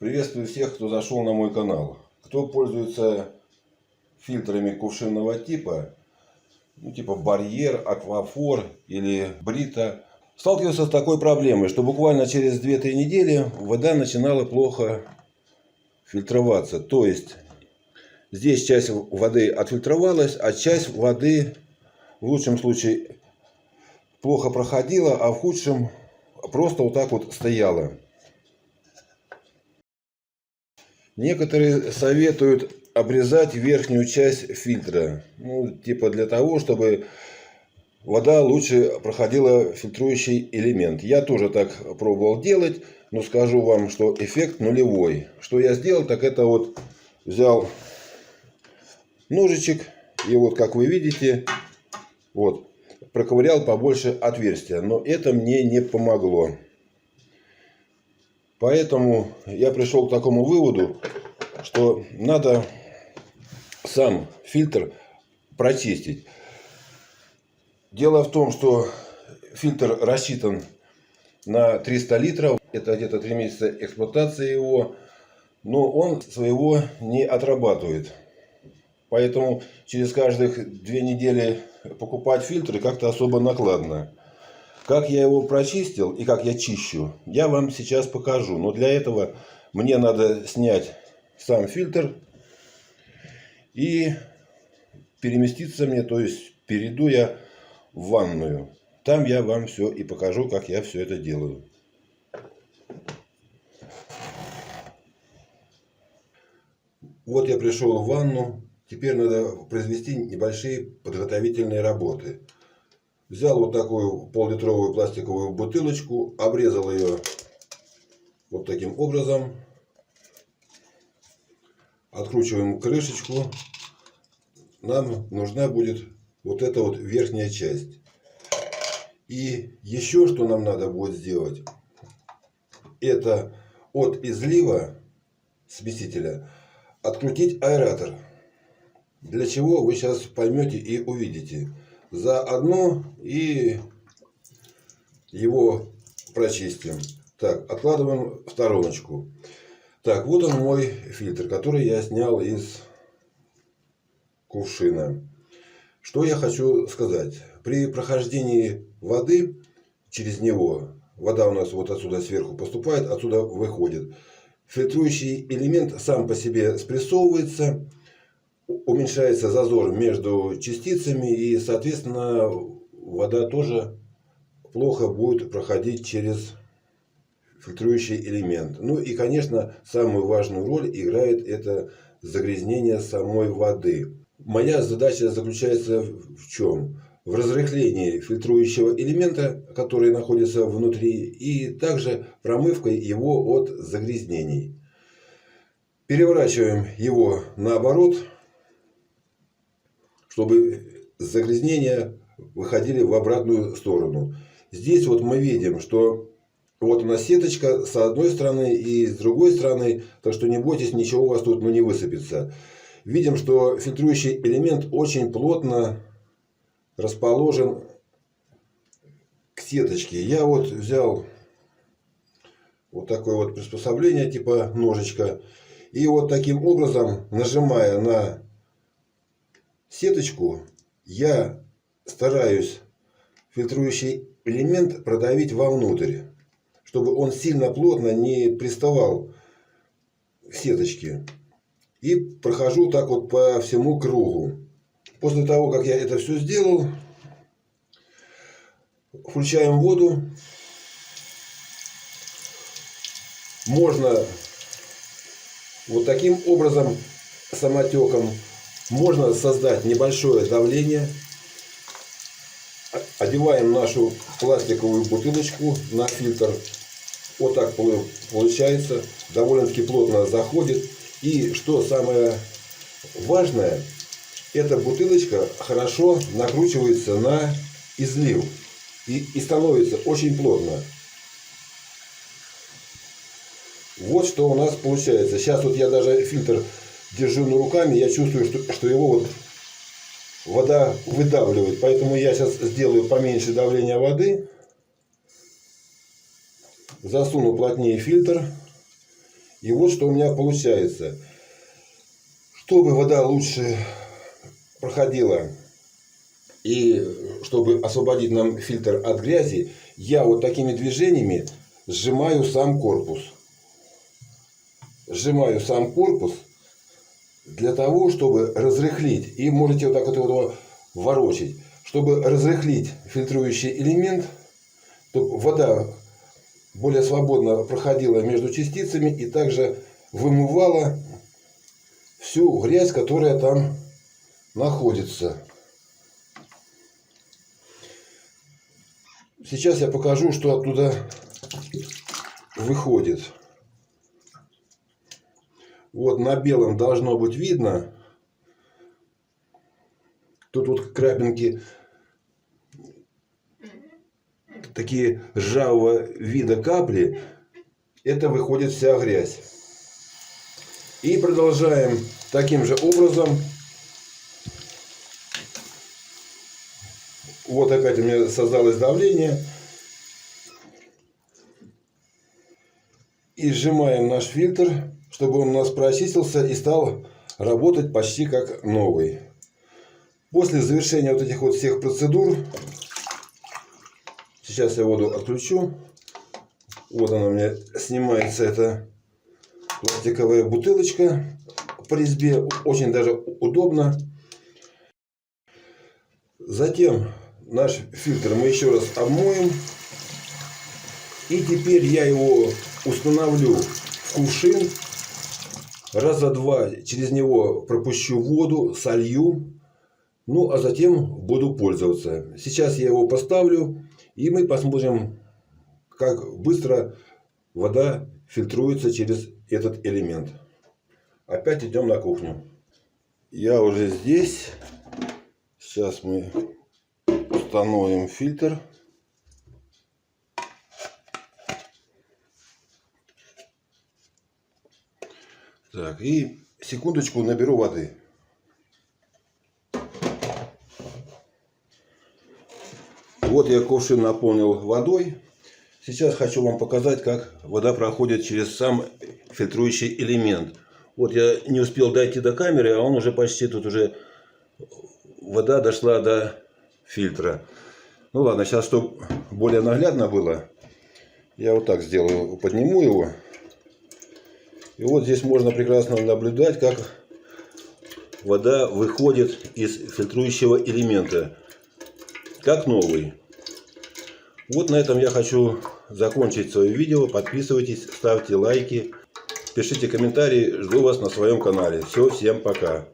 Приветствую всех, кто зашел на мой канал. Кто пользуется фильтрами кувшинного типа, типа Барьер, Аквафор или Брита, сталкивался с такой проблемой, что буквально через 2-3 недели вода начинала плохо фильтроваться. То есть здесь часть воды отфильтровалась, а часть воды в лучшем случае плохо проходила, а в худшем просто вот так вот стояла. Некоторые советуют обрезать верхнюю часть фильтра. Типа для того, чтобы вода лучше проходила фильтрующий элемент. Я тоже так пробовал делать, но скажу вам, что эффект нулевой. Что я сделал, так это вот взял ножичек и вот, как вы видите, вот проковырял побольше отверстия. Но это мне не помогло. Поэтому я пришел к такому выводу, что надо сам фильтр прочистить. Дело в том, что фильтр рассчитан на 300 литров. Это где-то 3 месяца эксплуатации его. Но он своего не отрабатывает. Поэтому через каждых 2 недели покупать фильтры как-то особо накладно. Как я его прочистил и как я чищу, я вам сейчас покажу. Но для этого мне надо снять сам фильтр и переместиться мне, то есть перейду я в ванную. Там я вам все и покажу, как я все это делаю. Вот я пришел в ванну. Теперь надо произвести небольшие подготовительные работы. Взял вот такую пол-литровую пластиковую бутылочку, обрезал ее вот таким образом. Откручиваем крышечку. Нам нужна будет вот эта вот верхняя часть. И еще что нам надо будет сделать, это от излива смесителя открутить аэратор. Для чего вы сейчас поймете и увидите. Заодно и его прочистим. Так, откладываем в стороночку. Так, вот он мой фильтр, который я снял из кувшина. Что я хочу сказать. При прохождении воды через него, вода у нас вот отсюда сверху поступает, отсюда выходит. Фильтрующий элемент сам по себе спрессовывается. Уменьшается зазор между частицами, и, соответственно, вода тоже плохо будет проходить через фильтрующий элемент. Ну и, конечно, самую важную роль играет это загрязнение самой воды. Моя задача заключается в чем? В разрыхлении фильтрующего элемента, который находится внутри, и также промывкой его от загрязнений. Переворачиваем его наоборот, чтобы загрязнения выходили в обратную сторону. Здесь вот мы видим, что вот у нас сеточка с одной стороны и с другой стороны, так что не бойтесь, ничего у вас тут не высыпется. Видим, что фильтрующий элемент очень плотно расположен к сеточке. Я вот взял вот такое вот приспособление типа ножичка. И вот таким образом, нажимая на сеточку, я стараюсь фильтрующий элемент продавить вовнутрь, чтобы он сильно плотно не приставал к сеточке. И прохожу так вот по всему кругу. После того, как я это все сделал, включаем воду. Можно вот таким образом, самотеком, можно создать небольшое давление. Одеваем нашу пластиковую бутылочку на фильтр. Вот так получается. Довольно-таки плотно заходит. И что самое важное, эта бутылочка хорошо накручивается на излив. И становится очень плотно. Вот что у нас получается. Сейчас вот я даже фильтр держу на руками. Я чувствую, что его вот вода выдавливает. Поэтому я сейчас сделаю поменьше давления воды. Засуну плотнее фильтр. И вот что у меня получается. Чтобы вода лучше проходила и чтобы освободить нам фильтр от грязи, я вот такими движениями сжимаю сам корпус. Сжимаю сам корпус для того, чтобы разрыхлить. И можете вот так вот его ворочить. Чтобы разрыхлить фильтрующий элемент, чтобы вода более свободно проходила между частицами и также вымывала всю грязь, которая там находится. Сейчас я покажу, что оттуда выходит. Вот на белом должно быть видно. Тут вот крапинки такие ржавого вида капли. Это выходит вся грязь. И продолжаем таким же образом. Вот опять у меня создалось давление. И сжимаем наш фильтр, чтобы он у нас проочистился и стал работать почти как новый. После завершения вот этих вот всех процедур, сейчас я воду отключу. Вот она у меня снимается, эта пластиковая бутылочка по резьбе, очень даже удобно. Затем наш фильтр мы еще раз обмоем. И теперь я его установлю в кувшин. Раза два через него пропущу воду, солью. Ну, а затем буду пользоваться. Сейчас я его поставлю, и мы посмотрим, как быстро вода фильтруется через этот элемент. Опять идем на кухню. Я уже здесь. Сейчас мы установим фильтр. Так, и секундочку наберу воды. Вот я кувшин наполнил водой. Сейчас хочу вам показать, как вода проходит через сам фильтрующий элемент. Вот я не успел дойти до камеры, а он уже почти тут уже вода дошла до фильтра. Ну ладно, сейчас, чтобы более наглядно было, я вот так сделаю. Подниму его. И вот здесь можно прекрасно наблюдать, как вода выходит из фильтрующего элемента. Как новый. Вот на этом я хочу закончить свое видео. Подписывайтесь, ставьте лайки, пишите комментарии. Жду вас на своем канале. Все, всем пока.